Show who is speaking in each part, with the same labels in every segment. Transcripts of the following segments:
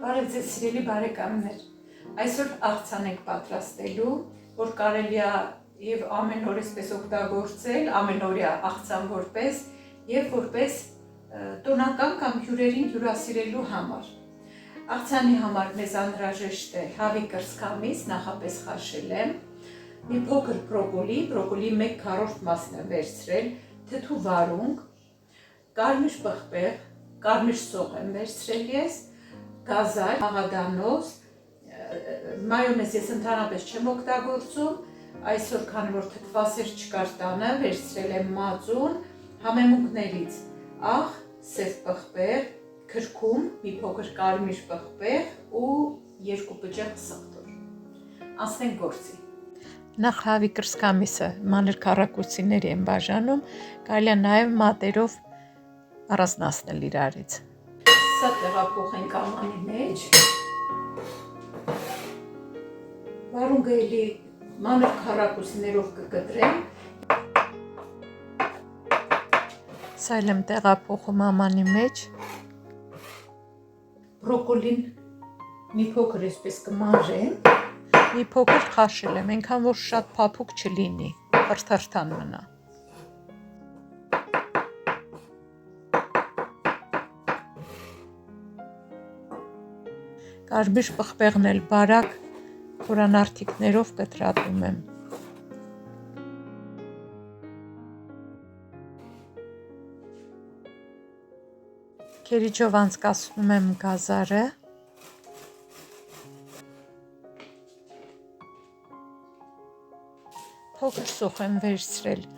Speaker 1: Բարև ձեզ սիրելի բարեկամներ, այսօր աղցան ենք պատրաստելու, որ կարելի է և ամեն օր այսպես օգտագործել, ամենօրյա աղցան որպես և որպես տոնական կամ հյուրերին հյուրասիրելու համար։ Աղցանի համար մեզ անհրաժեշտ է հավի կրծքամիս, նախապես խաշել եմ, մի փոքր բրոկոլի 1/4 մասն եմ վերցրել, թթու վարունգ, կարմիր պղպեղ, կարմիր սող եմ վերցրել ես, գազար, մաղադանոց, մայոնեզ ես ընդհանրապես չեմ օգտագործում, այսօր քանի որ թթվասեր չկար տանը, վերցրել եմ մածուն, համեմունքներից աղ, սև պղպեղ, քրքում, մի փոքր կարմիր պղպեղ ու 2 բջեղ սխտոր։ Անցնենք գործի։ Նախ հավի կրծքամիսը մանր քառակուսիների եմ բաժանում, կարելի է նաև մատերով առանձնացնել իրարից։ Սա տեղափոխենք ամանի մեջ։ Վարունգը էլի մանր քառակուսիներով կկտրեմ։ Սա էլ եմ տեղափոխում ամանի մեջ։ Բրոկոլին մի փոքր այսպես կմանրեմ։ Մի փոքր խաշել եմ, այնքան որ շատ փափուկ չլինի, խրթխրթան մնա։ Կարմիր պղպեղն էլ բարակ խորանարդիկներով կտրատում եմ։ Քերիչով անցկացնում եմ գազարը։ Փոքր սոխ եմ վերցրել,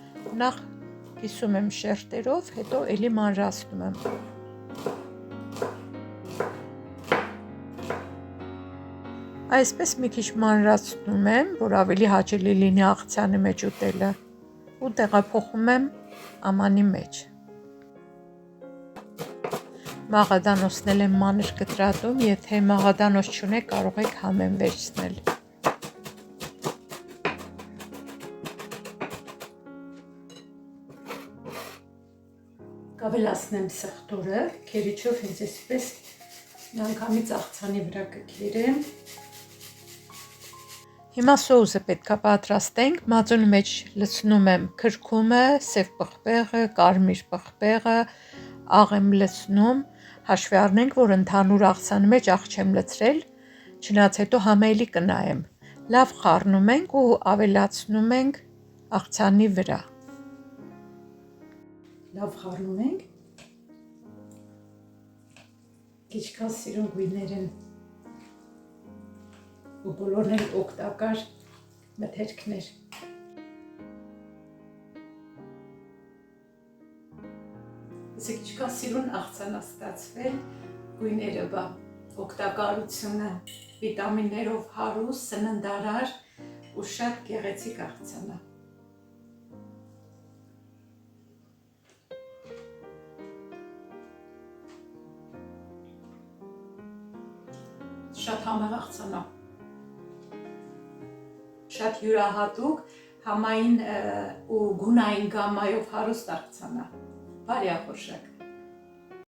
Speaker 1: նախ կիսում եմ շերտերով, հետո էլի մանրացնում եմ։ Այսպես մի քիչ մանրացնում եմ, որ ավելի հաճելի լինի աղցանի մեջ ուտելը ու տեղափոխում եմ ամանի մեջ։ Մաղադանոցն էլ եմ մանր կտրատում, եթե մաղադանոց չունեք, կարող եք համեմ վերցնել։ Կավելացնեմ սխտորը, քերիչով հենց այսպես միանգամից աղցանի վրա կքերեմ։ Հիմա սոուսը պետք է պատրաստենք, մածունի մեջ լցնում եմ քրքումը, սև պղպեղը, կարմիր պղպեղը, աղ եմ լցնում, հաշվի առնենք, որ ընդհանուր աղցանի մեջ աղ չեմ լցրել, չնայած հետո համը էլի կնայեմ։ Լավ խառնում ենք ու ավելացնում ենք աղցանի վրա։ Լավ խառնում ենք, քիչ սիրուն գույներ են ու բոլորն են օգտակար մթերքներ։ Իսկ քիչ սիրուն աղցան ստացվել, գույները օգտակարությունը վիտամիններով հարուստ, սննդարար ու շատ գեղեցիկ աղցան է։ Շատ համեղ աղցան է։ Շատ յուրահատուկ, համային ու գունային գամմայով հարուստ աղցան է։ Բարի ախորժակ։